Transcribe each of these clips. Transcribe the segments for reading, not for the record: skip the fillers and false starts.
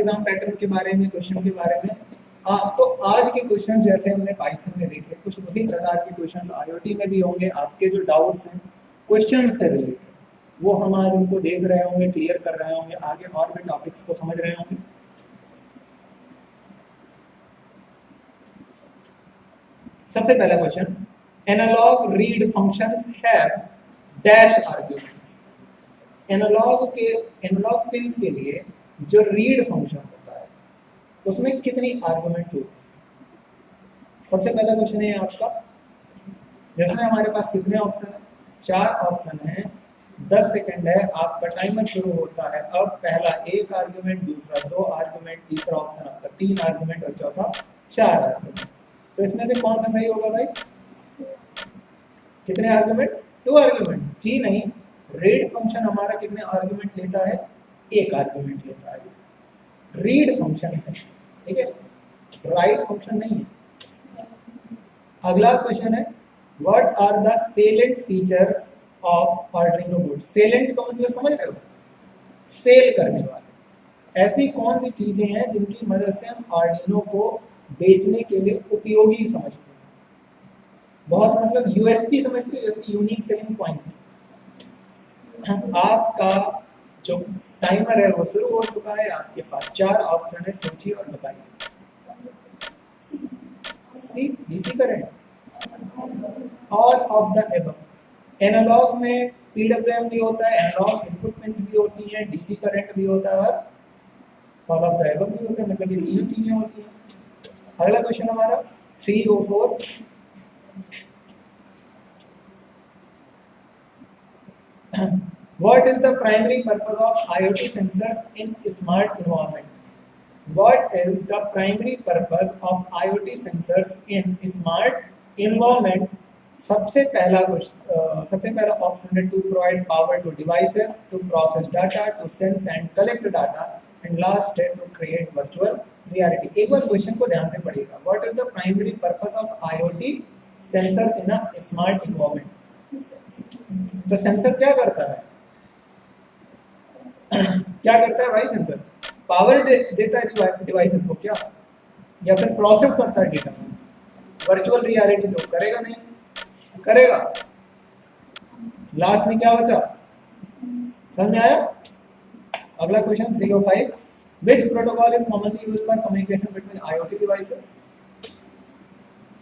Exam pattern के बारे में, क्वेश्चन के बारे में। तो आज के क्वेश्चन जैसे हमने पाइथन में देखे, कुछ उसी प्रकार के क्वेश्चन आईओटी में भी होंगे। आपके जो डाउट्स हैं क्वेश्चन से रिलेटेड, वो हम आज उनको देख रहे होंगे, क्लियर कर रहे होंगे, आगे और भी टॉपिक्स को समझ रहे होंगे। सबसे पहला question, analog read functions have dash arguments. Analog pins के लिए जो रीड फंक्शन होता है उसमें कितनी आर्गुमेंट्स होती है? सबसे पहला क्वेश्चन है आपका, जिसमें हमारे पास कितने ऑप्शन है? 4 ऑप्शन है, 10 सेकंड है, आपका टाइमर शुरू होता है। अब पहला 1 आर्गुमेंट, दूसरा 2 आर्गुमेंट, तीसरा ऑप्शन आपका 3 आर्गुमेंट और चौथा 4 आर्गुमेंट। तो इसमें से कौन सा सही होगा भाई? कितने आर्गुमेंट? 2 आर्गुमेंट? जी नहीं, रीड फंक्शन हमारा कितने आर्गुमेंट लेता है? 1 आर्गुमेंट लेता है। रीड फंक्शन है, ठीक है, राइट फंक्शन नहीं है। अगला क्वेश्चन है, what are the salient features of Arduino board. Salient का मतलब समझ रहे हो? सेल करने वाले। ऐसी कौन सी चीजें हैं जिनकी मदद से हम आर्डिनो को बेचने के लिए उपयोगी समझते हैं? बहुत मतलब यूएसपी समझते हो, यूएसपी यूनिक सेलिंग पॉइंट। आपका जो टाइमर है वो शुरू हो चुका है। आपके पास 4 ऑप्शन है, सोचिए और बताइए। C, DC current, all of the above. Analog में पीडब्ल्यूएम भी होता है, एनालॉग इनपुट पिन्स भी होती हैं, डीसी करंट भी होता है और ऑल ऑफ द एबव भी होता है, मतलब ये तीनों चीजें होती हैं। अगला क्वेश्चन हमारा 304, what is the primary purpose of IoT sensors in smart environment? What is the primary purpose of IoT sensors in smart environment? सबसे पहला ऑप्शन है, to provide power to devices, to process data, to sense and collect data, and last है to create virtual reality. एक बार question को ध्यान से पढ़िएगा, what is the primary purpose of IoT sensors in a smart environment. तो sensor क्या करता है? क्या करता है भाई सेंसर? पावर देता है डिवाइसेस को क्या, या फिर प्रोसेस करता है डेटा? वर्चुअल रियलिटी तो करेगा नहीं, करेगा। लास्ट में क्या बचा? समझ में आया? अगला question 305, which protocol is commonly used for communication between IoT devices.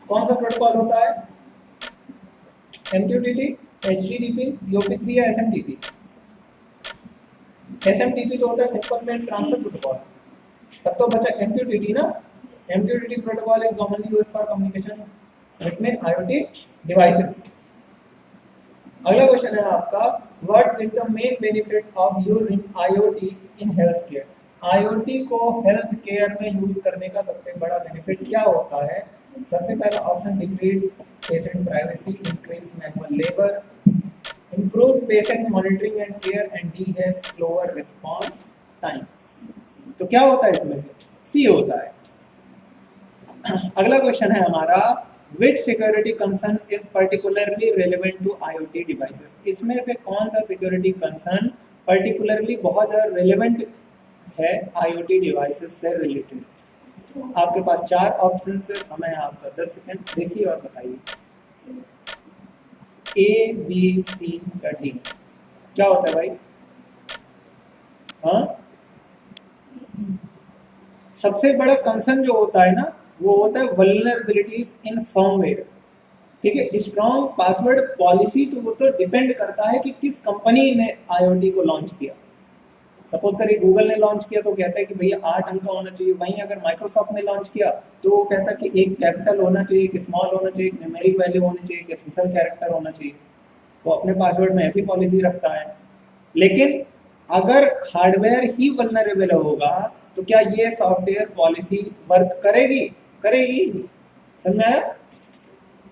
कौन सा प्रोटोकॉल होता है? MQTT, HTTP, DOP3 या SMTP? SMTP तो होता है सिंपल मेल ट्रांसफर प्रोटोकॉल। तब तो बचा MQTT ना। MQTT protocol is commonly used for communication between IoT devices. अगला क्वेश्चन है आपका, what is the main benefit of using IoT in health care. IoT को हेल्थ केयर में यूज करने का सबसे बड़ा बेनिफिट क्या होता है? सबसे पहला option, decrease patient privacy, increase manual labour, improve patient monitoring and care, and D है slower response times। तो क्या होता है इसमें से? C होता है। अगला क्वेश्चन है हमारा, which security concern is particularly relevant to IoT devices। इसमें से कौन सा सिक्योरिटी कंसर्न पर्टिकुलरली बहुत ज़्यादा रेलेवेंट है IoT डिवाइसेस से रिलेटेड? आपके पास 4 ऑप्शन है, समय है आपका 10 सेकंड, देखिए और बताइए। A, B, C का D क्या होता है भाई? हाँ, सबसे बड़ा कंसर्न जो होता है ना, वो होता है वल्नरेबिलिटीज इन फर्मवेयर। ठीक है, स्ट्रॉन्ग पासवर्ड पॉलिसी तो वो तो डिपेंड करता है कि किस कंपनी ने IoT को लॉन्च किया। सपोज करिए गूगल ने लॉन्च किया तो कहता है कि भैया 8 अंक का होना चाहिए। वहीं अगर माइक्रोसॉफ्ट ने लॉन्च किया तो वो कहता है कि एक कैपिटल होना चाहिए, एक स्मॉल होना चाहिए, एक न्यूमेरिक वैल्यू होनी चाहिए, एक स्पेशल कैरेक्टर होना चाहिए। वो अपने पासवर्ड में ऐसी पॉलिसी रखता है। लेकिन अगर हार्डवेयर ही वल्नरेबल होगा तो क्या ये सॉफ्टवेयर पॉलिसी वर्क करेगी? करेगी। समझ में आया?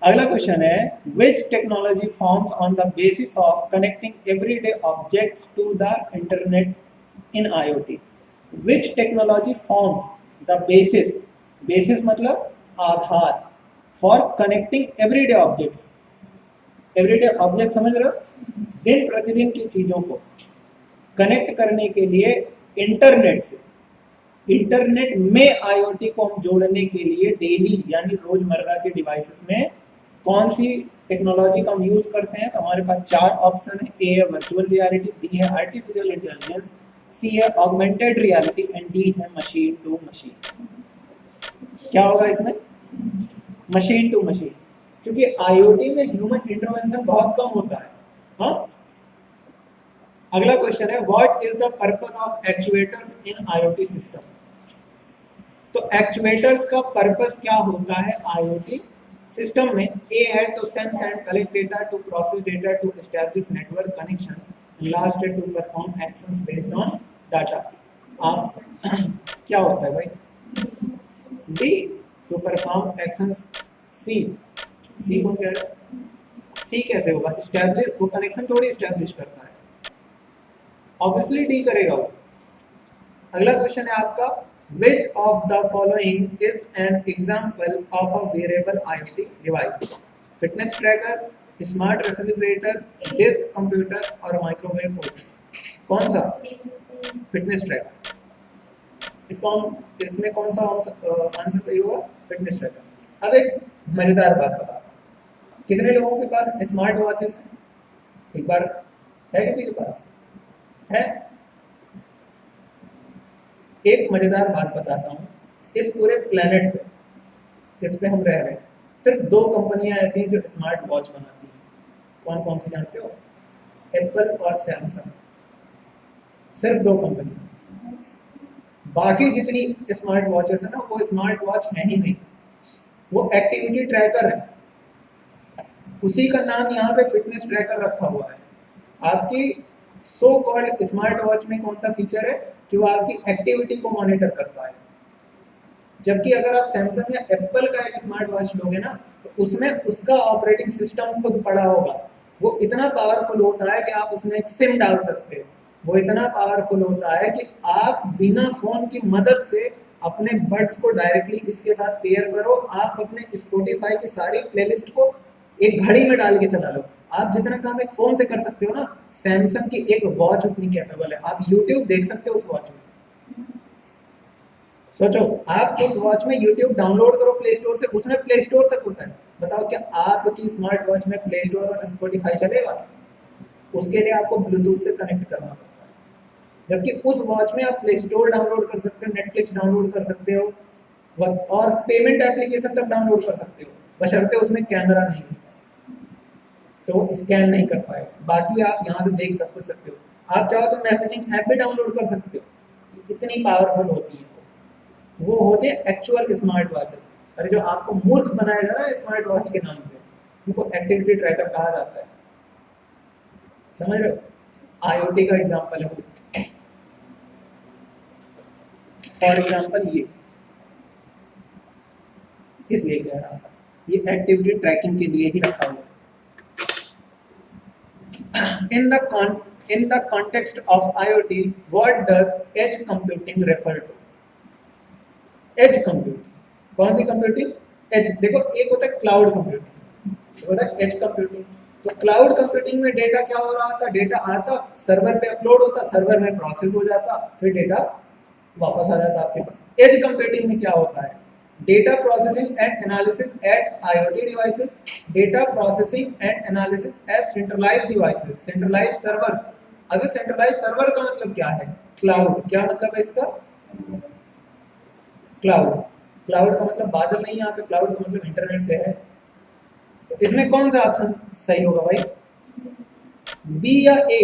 अगला क्वेश्चन है, which technology forms on the basis of connecting everyday objects to the internet in IoT। Which technology forms the basis, basis मतलब आधार, for connecting everyday objects. Everyday object समझ रहे हो? दिन प्रतिदिन की चीजों को कनेक्ट करने के लिए इंटरनेट से। इंटरनेट में आईओटी को हम जोड़ने के लिए डेली यानी रोजमर्रा के डिवाइसेस में कौन सी टेक्नोलॉजी का हम यूज करते हैं? तो हमारे पास चार ऑप्शन है। ए है वर्चुअल रियलिटी, बी है आर्टिफिशियल इंटेलिजेंस, सी है ऑगमेंटेड रियलिटी एंड डी है मशीन टू मशीन। क्या होगा इसमें? मशीन टू मशीन, क्योंकि आईओटी में ह्यूमन इंटरवेंशन बहुत कम होता है। हाँ, अगला क्वेश्चन है what is the purpose of actuators in IoT system? तो एक्चुएटर्स का पर्पस क्या होता है आईओटी सिस्टम में? ए है to sense and collect data, to process data, to establish network connections, last है to perform actions based on data. आप क्या होता है भाई? D, to perform actions. C, C कौन कह रहा है? सी कैसे होगा? एस्टैब्लिश, वो कनेक्शन थोड़ी एस्टैब्लिश करता है, ऑब्वियसली डी करेगा वो। अगला क्वेश्चन है आपका which of the following is an example of a wearable IoT device? Fitness tracker, smart refrigerator, disk computer और microwave oven? कौन सा? Fitness tracker. इसमें कौन सा आंसर सही होगा? Fitness tracker. अब एक मजेदार बात बताता हूँ, कितने लोगों के पास स्मार्ट वॉचेस हैं? एक बार है किसी के पास? है? एक मजेदार बात बताता हूँ, इस पूरे प्लेनेट पे जिस पे हम रह रहे हैं सिर्फ दो कंपनियां ऐसी हैं जो स्मार्ट वॉच बनाती हैं। कौन कौन सी जानते हो? एप्पल और सैमसंग, सिर्फ दो कंपनी। बाकी जितनी स्मार्ट वॉचेस है ना, वो स्मार्ट वॉच है ही नहीं, वो एक्टिविटी ट्रैकर है। उसी का नाम यहाँ पे फिटनेस ट्रैकर रखा हुआ है। आपकी सो कॉल्ड स्मार्ट वॉच में कौन सा फीचर है कि वो आपकी एक्टिविटी को मॉनिटर करता है। जबकि अगर आप सैमसंग या एप्पल का एक स्मार्ट वॉच लोगे ना, तो उसमें उसका ऑपरेटिंग सिस्टम खुद पड़ा होगा। वो इतना पावरफुल होता है कि आप उसमें एक सिम डाल सकते हो। वो इतना पावरफुल होता है कि आप बिना फोन की मदद से अपने बड्स को डायरेक्टली इसके साथ पेयर करो, आप अपने स्पॉटिफाई की सारी प्लेलिस्ट को एक घड़ी में डाल के चला लो। आप जितना काम एक फोन से कर सकते हो ना, सैमसंग की एक वॉच उतनी कैपेबल है। आप यूट्यूब देख सकते हो उस वॉच में। सोचो, आप उस वॉच में यूट्यूब डाउनलोड करो प्ले स्टोर से, उसमें प्ले स्टोर तक होता है। बताओ क्या आपकी स्मार्ट वॉच में प्ले स्टोर और स्पॉटिफाई चलेगा? उसके लिए आपको ब्लूटूथ से कनेक्ट करना पड़ता है। जबकि उस वॉच में आप प्ले स्टोर डाउनलोड कर सकते हो, नेटफ्लिक्स डाउनलोड कर सकते हो और पेमेंट एप्लीकेशन तक डाउनलोड कर सकते हो, बशर्ते उसमें कैमरा नहीं होता तो वो स्कैन नहीं कर पाएगा। बाकी आप यहाँ से देख सब कुछ सकते हो। आप चाहो तो मैसेजिंग ऐप भी डाउनलोड कर सकते हो। इतनी पावरफुल होती है वो होते हैं एक्चुअल स्मार्ट वॉचेस। अरे जो आपको मूर्ख बनाया जा रहा है स्मार्ट वॉच के नाम पे, उनको एक्टिविटी ट्रैकर कहा जाता है। समझ रहे हो? आईओटी का एग्जांपल है। फॉर एग्जांपल ये इसलिए कह रहा था, ये एक्टिविटी ट्रैकिंग के लिए ही रखा हुआ है। In the context of IoT, what does edge computing refer to? Edge computing. कौन सी कंप्यूटिंग? एज। देखो, एक होता है क्लाउड कंप्यूटिंग, एक होता है एज कंप्यूटिंग। तो क्लाउड कंप्यूटिंग में डेटा क्या हो रहा था? डेटा आता, सर्वर पे अपलोड होता, सर्वर में प्रोसेस हो जाता, फिर डेटा वापस आ जाता आपके पास। एज कंप्यूटिंग में क्या होता है? Data processing and analysis at IoT devices, data processing and analysis at centralized devices, centralized servers. अगर सेंट्रलाइज्ड सर्वर का मतलब क्या है? क्लाउड। क्या मतलब है इसका? क्लाउड। क्लाउड का मतलब बादल नहीं है यहाँ पे, क्लाउड का मतलब इंटरनेट से है। तो इसमें कौन सा ऑप्शन सही होगा भाई? बी या ए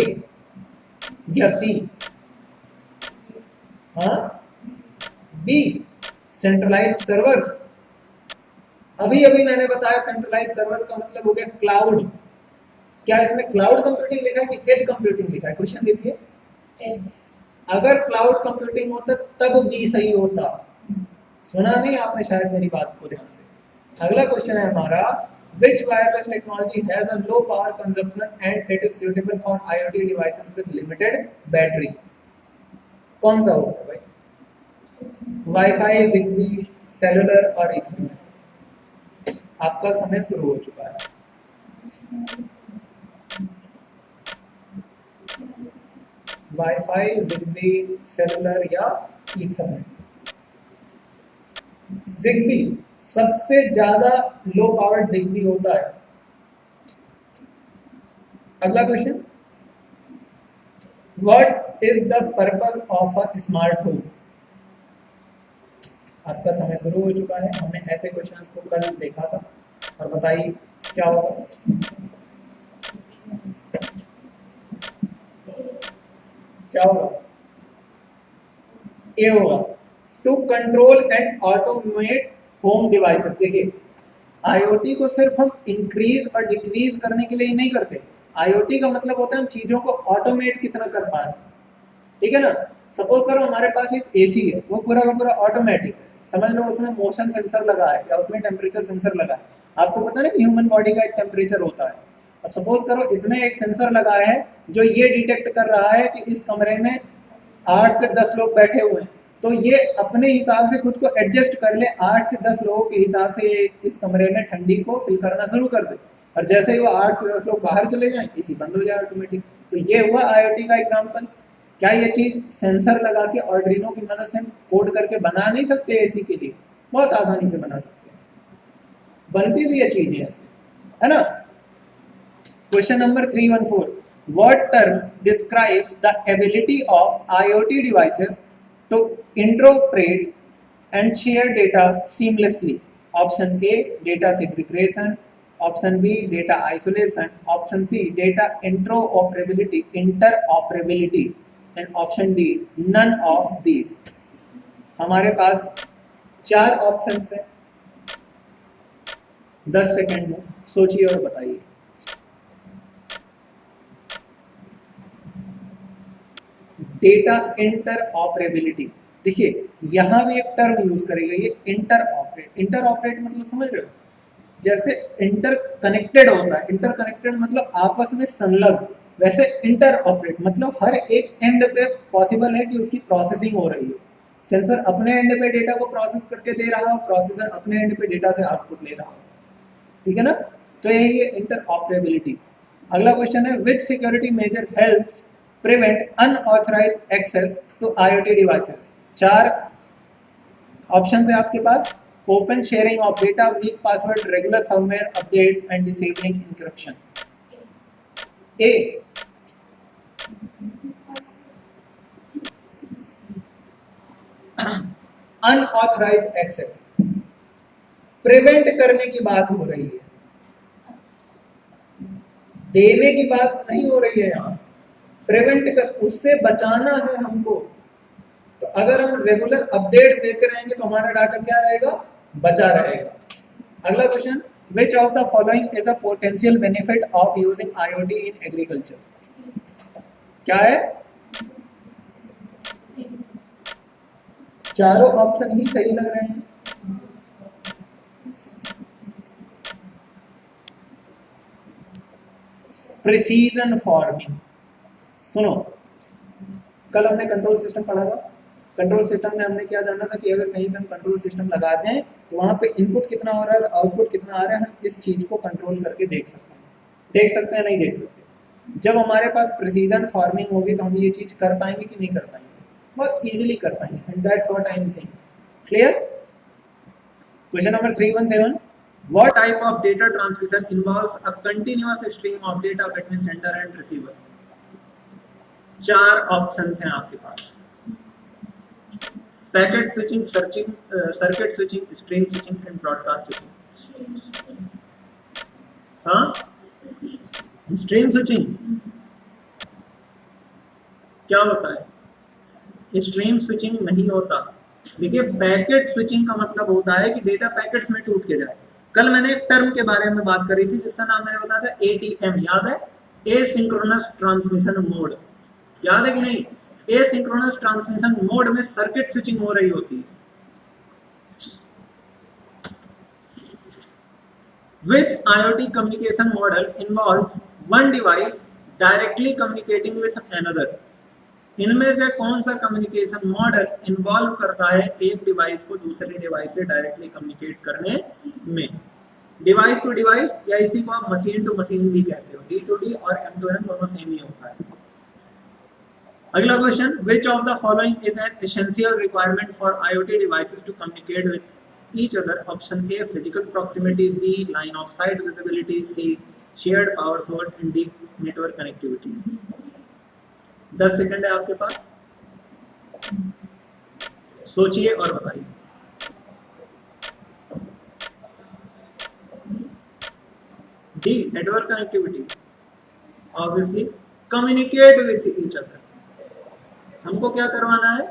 या सी? हाँ, बी, सेंट्रलाइज्ड सर्वर्स। अभी अभी मैंने बताया सेंट्रलाइज्ड सर्वर का मतलब हो गया क्लाउड। क्या इसमें क्लाउड कंप्यूटिंग लिखा है कि एज कंप्यूटिंग लिखा है? क्वेश्चन देखिए। अगर क्लाउड कंप्यूटिंग होता तब बी सही होता। सुना नहीं आपने शायद मेरी बात को ध्यान से। अगला क्वेश्चन है हमारा, which wireless technology has a low power consumption and it is suitable for IoT devices with limited battery? कौन सा होगा भाई? वाईफाई, जिगबी, सेलुलर और इथरनेट। आपका समय शुरू हो चुका है। वाईफाई, जिगबी, सेलुलर या इथरनेट? जिग्बी सबसे ज्यादा लो पावर्ड जिग्बी होता है। अगला question, what is the purpose of a smart home? आपका समय शुरू हो चुका है, हमने ऐसे क्वेश्चंस को कल देखा था, और बताइए क्या होगा। क्या होगा? ए होगा, to control and automate home devices. देखिए आईओटी को सिर्फ हम इंक्रीज और डिक्रीज करने के लिए ही नहीं करते, आईओटी का मतलब होता है हम चीजों को ऑटोमेट कितना कर पाए, ठीक है ना। सपोज करो हमारे पास एक एसी है, वो पूरा का पूरा ऑटोमेटिक है, समझ लो उसमें मोशन सेंसर लगा है या उसमें टेम्परेचर सेंसर लगा है। आपको पता नहीं ह्यूमन बॉडी का एक टेम्परेचर होता है, अब सपोज करो इसमें एक सेंसर लगा है जो ये डिटेक्ट कर रहा है कि इस कमरे में 8 से 10 लोग बैठे हुए हैं, तो ये अपने हिसाब से खुद को एडजस्ट कर ले, 8 से 10 लोगों के हिसाब से इस कमरे में ठंडी को फिल करना शुरू कर दे, और जैसे ही वो 8 से 10 लोग बाहर चले जाएं एसी बंद हो जाए ऑटोमेटिक। तो ये हुआ आईओटी का एग्जांपल। क्या ये चीज सेंसर लगा के ऑर्डिनो की मदद से कोड करके बना नहीं सकते एसी के लिए? बहुत आसानी से बना सकते हैं, बनती भी ये चीजें ऐसे, है ना। Question number 314, what term describes the ability of IoT devices to interpret and share data seamlessly? Option A, data segregation. Option B, data isolation. Option C, data interoperability. And option D, none of these. हमारे पास 4 option हैं, 10 second में सोचिए और बताइए। Data interoperability, देखिए यहां भी एक टर्म यूज करेगा ये इंटरऑपरेट। इंटरऑपरेट मतलब समझ रहे हो, जैसे इंटरकनेक्टेड होता है, इंटरकनेक्टेड मतलब आपस में संलग्न, वैसे इंटरऑपरेट मतलब हर एक एंड पे पॉसिबल है कि उसकी प्रोसेसिंग हो रही है। सेंसर अपने एंड पे डेटा को प्रोसेस करके दे रहा है और प्रोसेसर अपने एंड पे डेटा से आउटपुट ले रहा है, ठीक है ना। तो यही है इंटरऑपरेबिलिटी। अगला क्वेश्चन है, which security measure helps prevent unauthorized access to IoT devices? 4 option है आपके पास, open sharing of data, weak password, regular firmware updates and disabling encryption. A, unauthorized access, prevent करने की बात हो रही है, देने की बात नहीं हो रही है यहाँ, प्रिवेंट कर, उससे बचाना है हमको। तो अगर हम रेगुलर अपडेट्स देते रहेंगे तो हमारा डाटा क्या रहेगा, बचा रहेगा। अगला question, which of the following is a potential benefit of using IoT in agriculture? क्या है? चारों ऑप्शन ही सही लग रहे हैं। प्रिसीजन फार्मिंग, सुनो कल हमने कंट्रोल सिस्टम पढ़ा था, कंट्रोल सिस्टम में हमने क्या जाना था कि अगर कहीं पे हम कंट्रोल सिस्टम लगा दें तो वहां पे इनपुट कितना हो रहा है और आउटपुट कितना आ रहा है, हम इस चीज को कंट्रोल करके देख सकते हैं नहीं देख सकते। जब हमारे पास प्रिसीजन फार्मिंग होगी तो हम ये चीज कर पाएंगे कि नहीं कर पाएंगे, बहुत इजीली कर पाएंगे, and that's what I am saying. Clear? Question number 317, what type of data transmission involves a continuous stream of data between sender and receiver? 4 options हैं आपके पास, packet switching, circuit switching, stream switching and broadcast switching. हाँ, stream switching क्या होता है? Stream switching नहीं होता। देखिए पैकेट स्विचिंग का मतलब होता है कि डेटा पैकेट्स में टूट के जाए। कल मैंने एक टर्म के बारे में बात करी थी जिसका नाम मैंने बताया था एटीएम, याद है? एसिंक्रोनस ट्रांसमिशन मोड, याद है कि नहीं? एसिंक्रोनस ट्रांसमिशन मोड में सर्किट स्विचिंग हो रही होती है। Which IoT communication model involves one device directly communicating with another? इनमें से कौन सा कम्युनिकेशन मॉडल इन्वॉल्व करता है एक डिवाइस को दूसरे डिवाइस से डायरेक्टली कम्युनिकेट करने में? डिवाइस टू डिवाइस, या इसी को आप मशीन टू मशीन भी कहते हो, D2D और M2M दोनों सेम ही होता है। अगला question, which of the following is an essential requirement for IoT devices to communicate with each other. Option A physical proximity, B line of sight visibility, C shared power source, and D network connectivity. 10 second है आपके पास, सोचिए और बताइए। D network connectivity, obviously communicate with each other. हमको क्या करवाना है,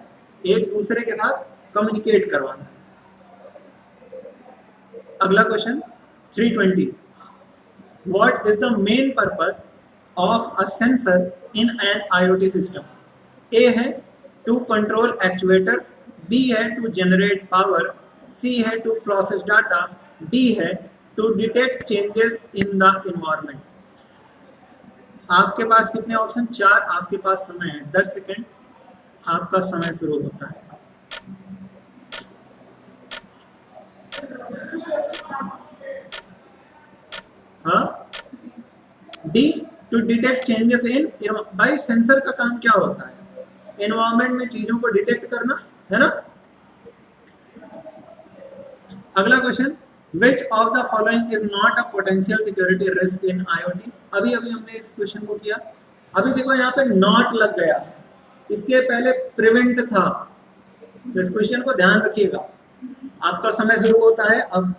एक दूसरे के साथ कम्युनिकेट करवाना है। अगला question 320, what is the main purpose of a sensor in an IoT system? A है टू कंट्रोल एक्चुएटर्स, बी है टू जनरेट पावर, सी है टू प्रोसेस डाटा, डी है to detect changes in the environment. आपके पास कितने option? 4। आपके पास समय है 10 सेकंड, आपका समय शुरू होता है। हाँ, D to detect changes in. भाई सेंसर का काम क्या होता है? एनवायरनमेंट में चीजों को डिटेक्ट करना, है ना। अगला question, which of the following is not a potential security risk in IoT? अभी अभी हमने इस क्वेश्चन को किया। अभी देखो यहाँ पे नॉट लग गया, इसके पहले प्रिवेंट था, तो इस क्वेश्चन को ध्यान रखिएगा। आपका समय शुरू होता है अब।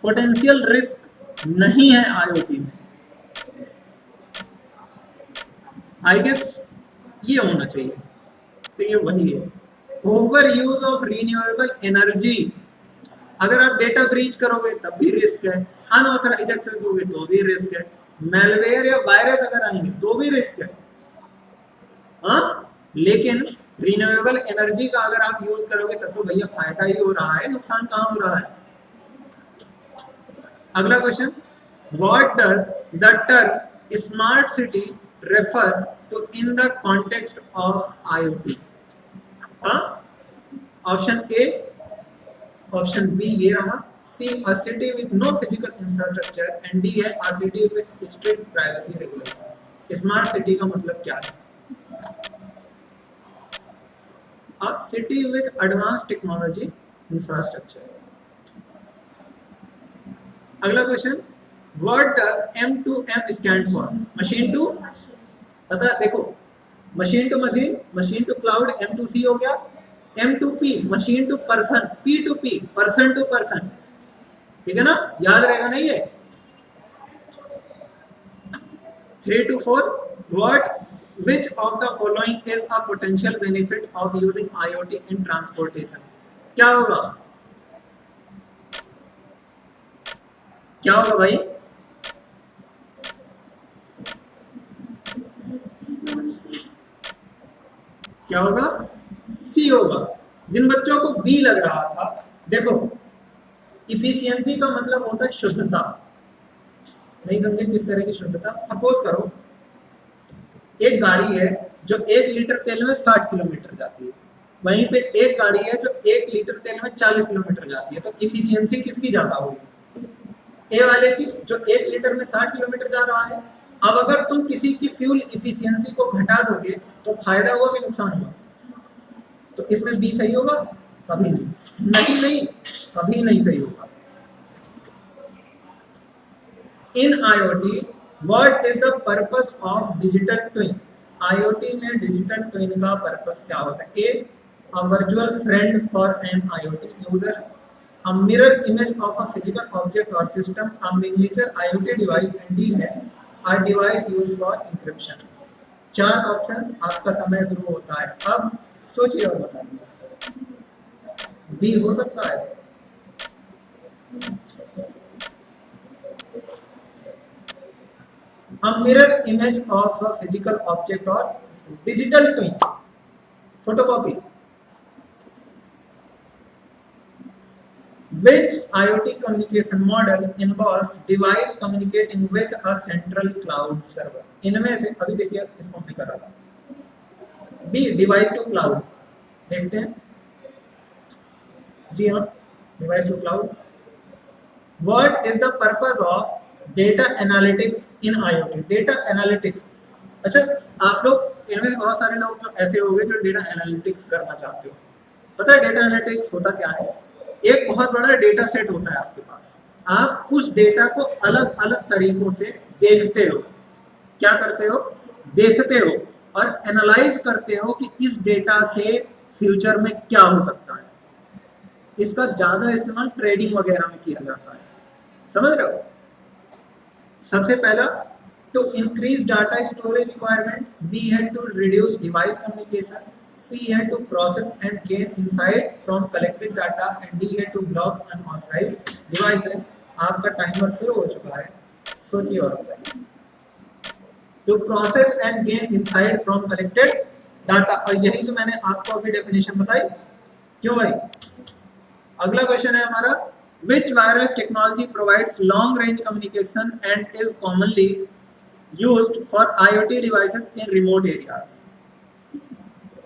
पोटेंशियल रिस्क नहीं है IoT में, आई गेस ये होना चाहिए, तो ये वही है। Over use of renewable energy, अगर आप डेटा ब्रीच करोगे तब भी रिस्क है, अनऑथराइज्ड एक्सेस दोगे तो भी रिस्क है, मैलवेयर या वायरस अगर आएंगे तो भी रिस्क है। हाँ, लेकिन रिन्यूएबल एनर्जी का अगर आप यूज करोगे तब तो भैया फायदा ही हो रहा है, नुकसान कहाँ हो रहा है। अगला question, what does the term smart city refer to in the context of IoT? हाँ, ऑप्शन ए, ऑप्शन बी ये रहा, C a city with no physical infrastructure, and D है a city with strict privacy regulations. Smart city का मतलब क्या है? A city with advanced technology infrastructure. अगला question, what does M2M stand for? Machine to, पता देखो, machine to machine, machine to cloud, M2C हो गया, M2P machine to person, P2P person to person, ठीक है ना, याद रहेगा नहीं ये। 3-4, what which of the following is a potential benefit of using IoT in transportation? क्या होगा, क्या होगा भाई? क्या होगा? सी होगा। जिन बच्चों को बी लग रहा था, देखो इफिशियंसी का मतलब होता है शुद्धता। नहीं समझे किस तरह की शुद्धता? सपोज करो एक गाड़ी है जो 1 लीटर तेल में 60 किलोमीटर जाती है, वहीं पे एक गाड़ी है जो 1 लीटर तेल में 40 किलोमीटर जाती है, तो इफिशियंसी किसकी ज्यादा होगी? ए वाले की, जो 1 लीटर में 60 किलोमीटर जा रहा है। अब अगर तुम किसी की फ्यूल इफिशियंसी को घटा दोगे तो फायदा होगा कि नुकसान होगा? तो इसमें बी सही होगा? कभी नहीं, नहीं नहीं, कभी नहीं सही होगा। In IoT what is the purpose of digital twin? IoT में डिजिटल ट्विन का पर्पस क्या होता है? A, a virtual friend for an IoT user, a mirror image of a physical object or system, a miniature IoT device, and D है a device used for encryption। 4 options, आपका समय शुरू होता है अब। सोचिए और बताइए, बी हो सकता है? a mirror image of a physical object or system, digital twin, photocopy। Which IoT communication model involves device communicating with a central cloud server? इनमें से अभी देखिए इसको हमने करा था। डी डिवाइस टू क्लाउड, देखते हैं। जी हाँ, device to cloud. What is the purpose of data analytics in IoT? Data analytics, अच्छा आप लोग इनमें से बहुत सारे लोग जो ऐसे हो गए जो डेटा एनालिटिक्स करना चाहते हो। पता है डेटा एनालिटिक्स होता क्या है? एक बहुत बड़ा डेटा सेट होता है आपके पास, आप उस डेटा को अलग अलग तरीकों से देखते हो, क्या करते हो, देखते हो और एनालाइज करते हो कि इस डेटा से फ्यूचर में क्या हो सकता है। इसका ज्यादा इस्तेमाल ट्रेडिंग वगैरह में किया जाता है, समझ रहे हो। सबसे पहला, to increase data storage requirement, B है to reduce device communication, C है to process and gain insight from collected data and D है टू ब्लॉक अनऑथराइज्ड डिवाइसेस। आपका टाइमर शुरू हो चुका है, सोचिए और बताइए। To process and gain insight from collected data, और यही तो मैंने आपको अभी डेफिनेशन बताई, क्यों भाई। अगला क्वेश्चन है हमारा, which wireless technology provides long range communication and is commonly used for IoT devices in remote areas?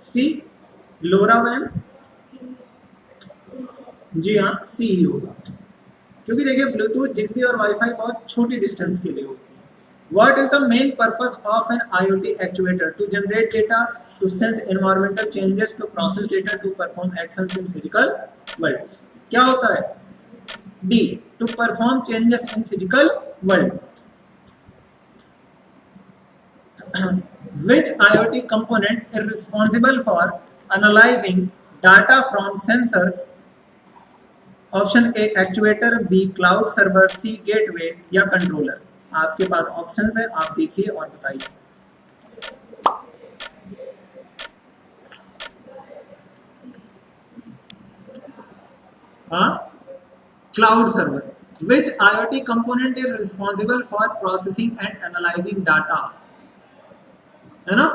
C, LoRaWAN। जी हाँ, C ही होगा, क्योंकि देखिए ब्लूटूथ, जिग्बी और वाईफाई बहुत छोटी डिस्टेंस के लिए होती है। What is the main purpose of an IoT actuator? To generate data, to sense environmental changes, to process data, to perform actions in physical world। क्या होता है? D, to perform changes in physical world। Which IoT component is responsible for analyzing data from sensors? Option A actuator, B cloud server, C gateway या controller. आपके पास options है, आप देखिए और बताइए। हाँ, cloud server. Which IoT component is responsible for processing and analyzing data? है ना।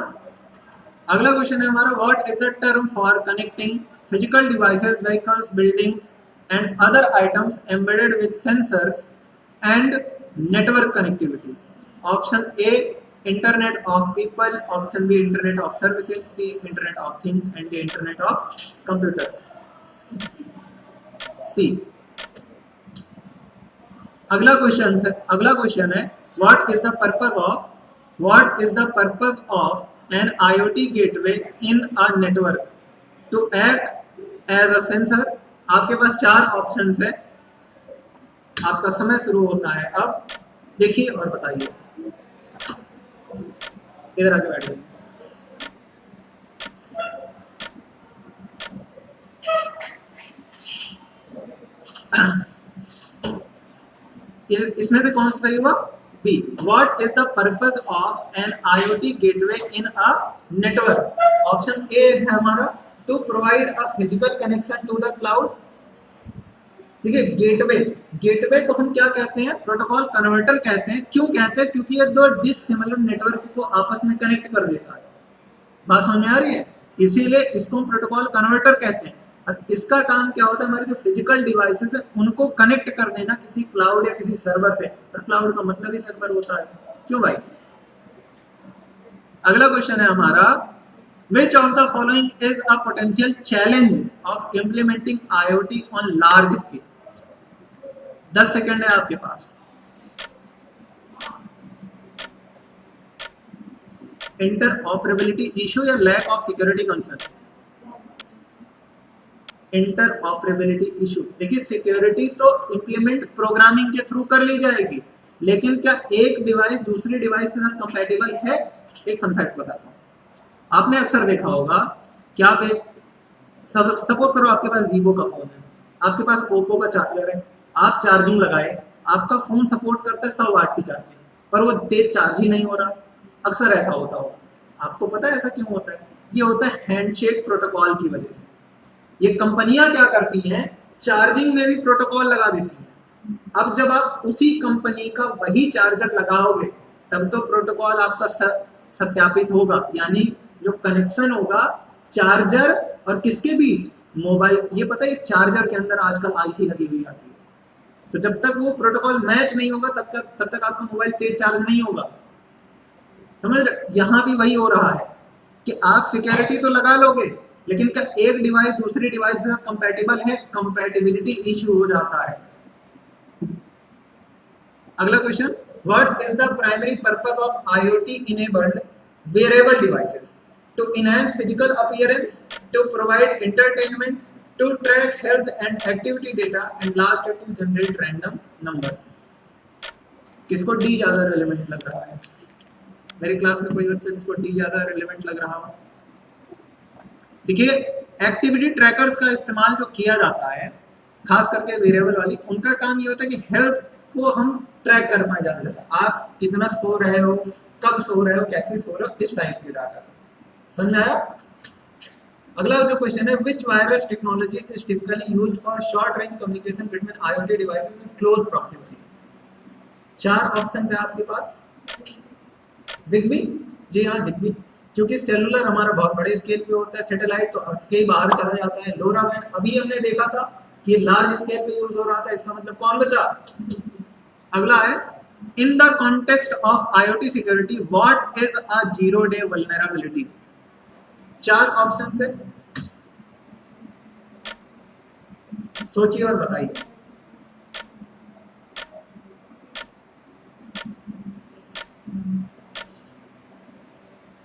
अगला क्वेश्चन है हमारा, What is the term for connecting physical devices, vehicles, buildings and other items embedded with sensors and network connectivity? Option A, Internet of People, option B, Internet of Services, C, Internet of Things and D, Internet of Computers। C। अगला question है, what is the purpose of an IoT gateway in a network? To act as a sensor। आपके पास 4 options है, आपका समय शुरू होता है अब, देखिए और बताइए। इधर आके बैठिए। इसमें से कौन सा सही हुआ? B. What is the purpose of an IoT gateway in a network? Option A है हमारा, to provide a physical connection to the cloud. ठीक है, गेटवे को हम क्या कहते हैं? प्रोटोकॉल कन्वर्टर कहते हैं। क्यों कहते हैं? क्योंकि ये 2 डिसिमिलर नेटवर्क को आपस में कनेक्ट कर देता है। बात समझ में आ रही है? इसीलिए इसको हम प्रोटोकॉल कन्वर्टर कहते हैं। और इसका काम क्या होता है? हमारे जो फिजिकल डिवाइसेस है उनको कनेक्ट कर देना किसी क्लाउड या किसी सर्वर से। और क्लाउड का मतलब ही सर्वर होता है, क्यों भाई। अगला क्वेश्चन है हमारा, which of the following is a potential challenge of implementing IoT on large scale? 10 second है आपके पास। इंटरऑपरेबिलिटी इशू या lack of security concern? Interoperability issue. देखिए, सिक्योरिटी तो इंप्लीमेंट प्रोग्रामिंग के थ्रू कर ली जाएगी, लेकिन क्या एक डिवाइस दूसरी डिवाइस के साथ कंपैटिबल है? एक फन फैक्ट बताता हूँ, आपने अक्सर देखा होगा कि आप एक सपोज करो आपके पास वीवो का फोन है, आपके पास ओप्पो का चार्जर है, आप चार्जिंग लगाए, आपका फोन सपोर्ट करता है 100 वाट की चार्जिंग, पर वो तेज चार्ज ही नहीं हो रहा। अक्सर ऐसा होता होगा। आपको पता है ऐसा क्यों होता है? ये होता है हैंडशेक प्रोटोकॉल की वजह से। ये कंपनियां क्या करती हैं? चार्जिंग में भी प्रोटोकॉल लगा देती हैं। अब जब आप उसी कंपनी का वही चार्जर लगाओगे तब तो प्रोटोकॉल आपका सत्यापित होगा, यानी जो कनेक्शन होगा चार्जर और किसके बीच? मोबाइल। ये पता है चार्जर के अंदर आजकल आईसी लगी हुई आती है, तो जब तक वो प्रोटोकॉल मैच नहीं होगा तब तक आपका मोबाइल तेज चार्ज नहीं होगा। समझ रहे? यहां भी वही हो रहा है कि आप सिक्योरिटी तो लगा लोगे, लेकिन क्या एक डिवाइस दूसरी डिवाइस के साथ कंपैटिबल है? कंपैटिबिलिटी इश्यू हो जाता है। अगला question, what is the primary purpose of IoT enabled wearable devices? To enhance physical appearance, to provide entertainment, to track health and activity data and last to generate random numbers। किसको D ज्यादा relevant लग रहा है? मेरी class में कोई बच्चा जिसको डी ज्यादा रेलेवेंट लग रहा हो? देखिए एक्टिविटी ट्रैकर्स का इस्तेमाल जो किया जाता है खास करके वेरिएबल वाली, उनका काम ये होता है कि हेल्थ को हम ट्रैक कर पाए ज्यादा से ज्यादा। आप कितना सो रहे हो, कब सो रहे हो, कैसे सो रहे हो, इस टाइप के डाटा। समझ आया? अगला जो क्वेश्चन है, which wireless technology is typically used for short range communication between IoT devices in close proximity? 4 option है आपके पास। जिग्बी, जी हाँ जिग्बी, क्योंकि सेलुलर हमारा बहुत बड़े स्केल पे होता है, सैटेलाइट तो अर्थ के ही बाहर चला जाता है। लोरा वैन अभी हमने देखा था कि लार्ज स्केल पे यूज हो रहा था, इसका मतलब कौन बचा? अगला है, इन the context of IoT security what is a zero day vulnerability? 4 option है, सोचिए और बताइए।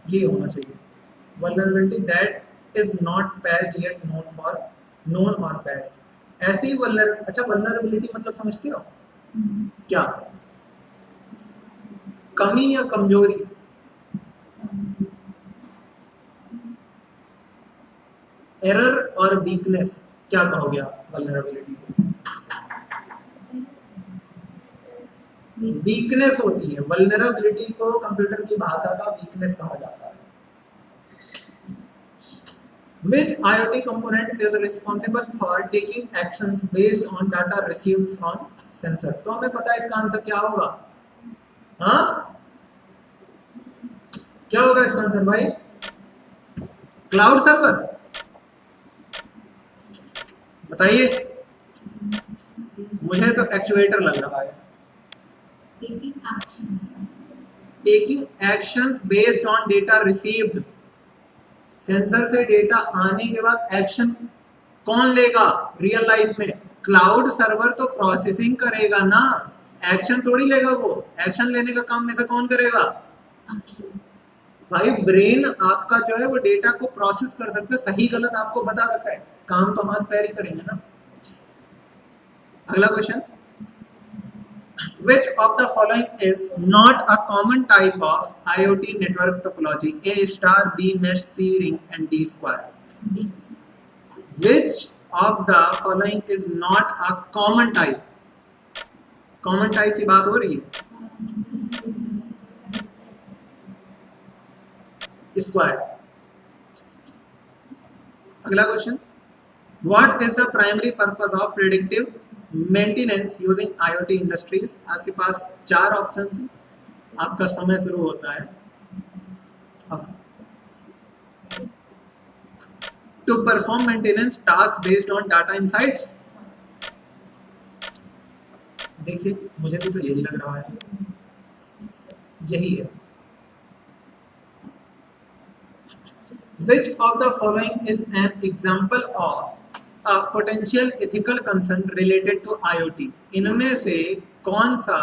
ये होना चाहिए, vulnerability that is not patched yet known or patched। ऐसी अच्छा vulnerability मतलब समझते हो क्या? कमी या कमजोरी? एरर और वीकनेस, क्या कहोगे आप vulnerability को? वीकनेस होती है vulnerability को, कंप्यूटर की भाषा का वीकनेस कहा जाता है। Which IoT component is responsible for taking actions based on data received from sensor? तो हमें पता है इसका आंसर क्या होगा। हाँ, क्या होगा इसका आंसर भाई? Cloud server. बताइए, मुझे तो एक्चुएटर लग रहा है। Taking actions based on data received, sensor से डेटा आने के बाद एक्शन कौन लेगा रियल लाइफ में? क्लाउड सर्वर तो प्रोसेसिंग करेगा ना, एक्शन थोड़ी लेगा वो। एक्शन लेने का काम में से कौन करेगा? भाई ब्रेन आपका जो है वो डेटा को प्रोसेस कर सकता है, सही गलत आपको बता सकता है, काम तो हाथ पैर ही करेंगे ना। अगला question, Which of the following is not a common type of IoT network topology? A star, B mesh, C ring and D square. Which of the following is not a common type? Common type की बात हो रही है। Square। अगला question, What is the primary purpose of predictive maintenance using IoT industries? आपके पास 4 option हैं, आपका समय शुरू होता है अब। To perform maintenance task based on data insights. देखिए मुझे भी तो यही लग रहा है, यही है। Which of the following is an example of a potential ethical concern related to IoT? इनमें से कौन सा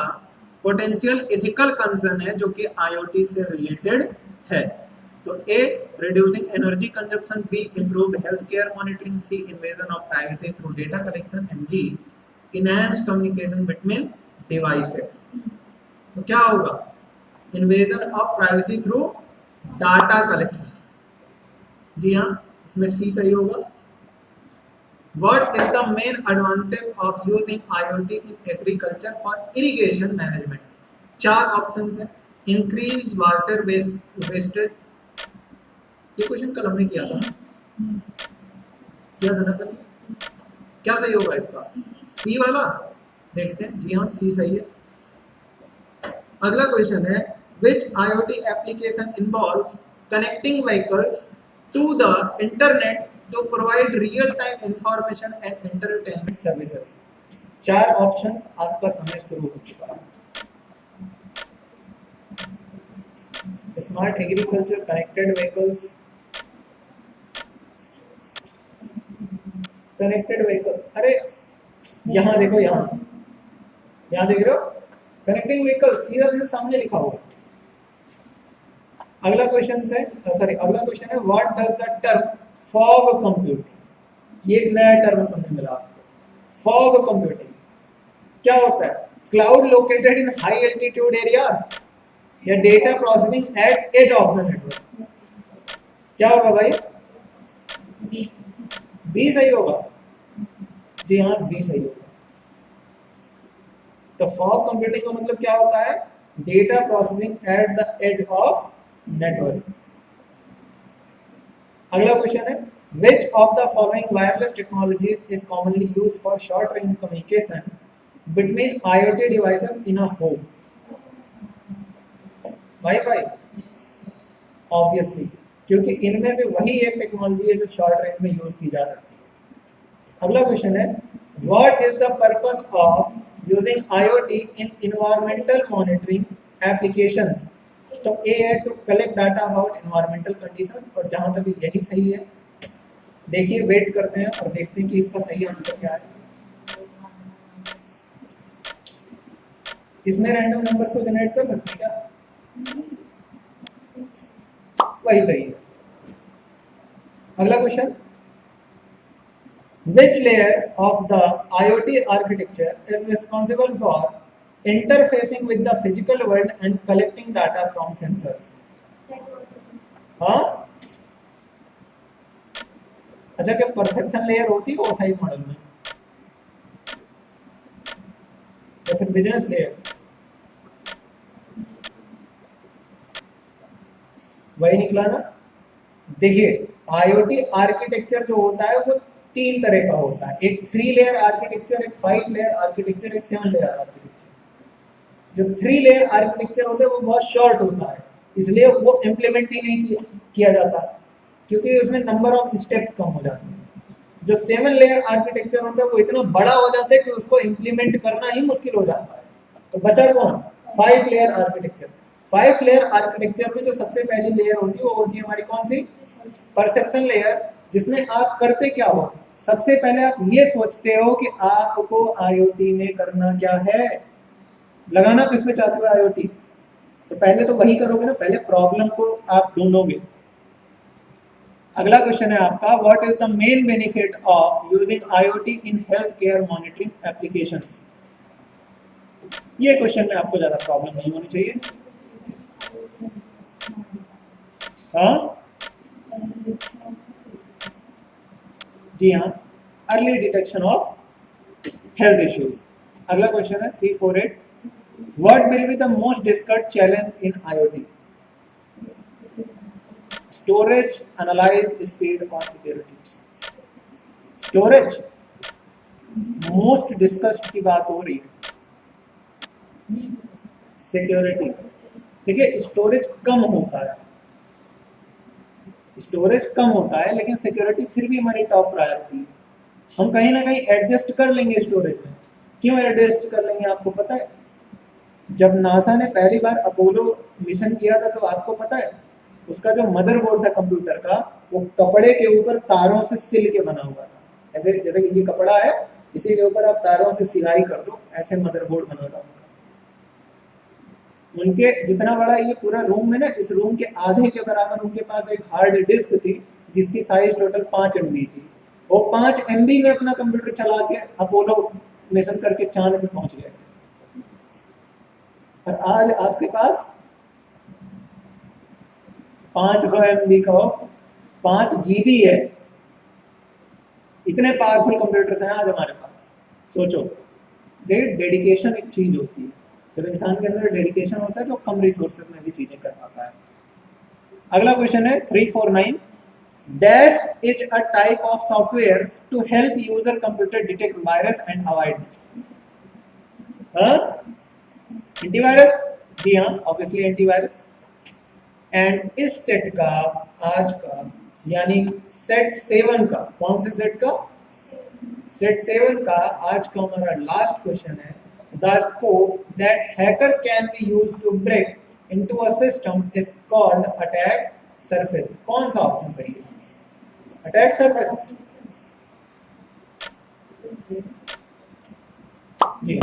potential ethical concern है जो कि IoT से related है? तो A reducing energy consumption, B improved healthcare monitoring, C invasion of privacy through data collection and D enhanced communication between devices। तो क्या होगा? invasion of privacy through data collection। जी हाँ, इसमें C सही होगा। What is the main advantage of using IoT in agriculture for irrigation management? 4 options हैं। Increase water wasted, ये question कल हमने किया था ना, किया था ना कल। क्या सही होगा इसका? सी वाला, देखते हैं। जी हाँ, सी सही है। अगला क्वेश्चन है, which IoT application involves connecting vehicles to the internet to provide real time information and entertainment services? 4 options, आपका समय शुरू हो चुका है। Smart agriculture, connected vehicles, connected vehicle, अरे यहाँ देखो, यहाँ देख रहे हो, कनेक्टिंग व्हीकल सीधा सीधा सामने लिखा हुआ। अगला क्वेश्चन है, अगला क्वेश्चन है, what does the term fog computing? ये एक नया टर्म सुनने मिला आपको, फॉग कंप्यूटिंग। क्या होता है? Cloud located in high altitude areas या data processing at edge of the network. क्या होगा भाई? बी सही होगा। जी हाँ, बी सही होगा। तो फॉग कंप्यूटिंग का मतलब क्या होता है? Data processing at the edge of network. अगला क्वेश्चन है, which of the following wireless technologies is commonly used for short range communication between IoT devices in a home? Wifi, obviously, क्योंकि इनमें से वही एक टेक्नोलॉजी है जो शॉर्ट रेंज में यूज की जा सकती है। अगला क्वेश्चन है, what is the purpose of using IoT in environmental monitoring applications? तो ए है to collect data about environmental condition, और जहां तक यही सही है। देखिए, वेट करते हैं और देखते हैं कि इसका सही आंसर क्या है। इसमें रैंडम नंबर्स को जनरेट कर सकते हैं क्या? वही सही है। अगला question, which layer of the IoT architecture is responsible for interfacing with the physical world and collecting data from sensors? हाँ, अच्छा, क्या परसेप्शन लेयर होती है OSI मॉडल में, या फिर बिजनेस लेयर? वही निकला ना। देखिए, IoT आर्किटेक्चर जो होता है वो 3 तरह का होता है, एक 3 लेयर आर्किटेक्चर, एक 5 लेयर आर्किटेक्चर, एक 7 लेयर आर्किटेक्चर। जो 3 लेयर आर्किटेक्चर होता है वो बहुत शॉर्ट होता है, इसलिए वो इम्प्लीमेंट ही नहीं किया जाता, क्योंकि उसमें नंबर ऑफ स्टेप्स कम हो जाते हैं। जो 7 लेयर आर्किटेक्चर होता है वो इतना बड़ा हो जाता है कि उसको इम्प्लीमेंट करना ही मुश्किल हो जाता है। तो बचा कौन? 5 लेयर आर्किटेक्चर। 5 लेयर आर्किटेक्चर में जो सबसे पहली लेयर होती है वो होती है हमारी कौन सी? परसेप्शन लेयर, जिसमें आप करते क्या हो? सबसे पहले आप ये सोचते हो कि आपको IoT में करना क्या है, लगाना किस पे चाहते हो IoT। तो पहले तो वही करोगे ना, पहले प्रॉब्लम को आप ढूंढोगे। अगला क्वेश्चन है आपका, what is the main benefit of using IoT in health care monitoring applications? ये क्वेश्चन में आपको ज्यादा प्रॉब्लम नहीं होनी चाहिए। हाँ जी हाँ, early detection of health issues. अगला क्वेश्चन है 348, what will be the most discussed challenge in IoT? Storage, analyse, speed और सिक्योरिटी। स्टोरेज मोस्ट डिस्कस्ड की बात हो रही है। सिक्योरिटी, देखिए स्टोरेज कम होता है, स्टोरेज कम होता है, लेकिन सिक्योरिटी फिर भी हमारी टॉप प्रायोरिटी है। हम कहीं ना कहीं एडजस्ट कर लेंगे स्टोरेज में। क्यों एडजस्ट कर लेंगे आपको पता है? जब नासा ने पहली बार अपोलो मिशन किया था तो आपको पता है उसका जो मदरबोर्ड था कंप्यूटर का, वो कपड़े के ऊपर तारों से सिल के बना हुआ था। ऐसे जैसे कि ये कपड़ा है, इसी के ऊपर आप तारों से सिलाई कर दो, ऐसे मदरबोर्ड बना था उनके। जितना बड़ा ये पूरा रूम है ना, इस रूम के आधे के बराबर उनके पास एक हार्ड डिस्क थी जिसकी साइज टोटल 5 MB थी। वो 5 MB में अपना कंप्यूटर चला के अपोलो मिशन करके चांद पे पहुंच गए। और आज आपके पास 500 MB का 5 GB है। इतने पावरफुल कंप्यूटर्स हैं आज हमारे पास। सोचो, डेडिकेशन एक चीज होती है, जब इंसान के अंदर डेडिकेशन होता है तो कम रिसोर्सेज में भी चीजें कर पाता है। अगला क्वेश्चन है 349, dash is a type of software to help user computer detect virus and avoid antivirus. जी हाँ, ऑब्वियसली एंटीवायरस। एंड इस सेट का, आज का यानी सेट 7 का, कौन से सेट का? सेट 7 का आज का हमारा लास्ट क्वेश्चन है, the scope that hacker can be used to break into a system is called attack surface। कौन सा ऑप्शन सही है? Attack surface. जी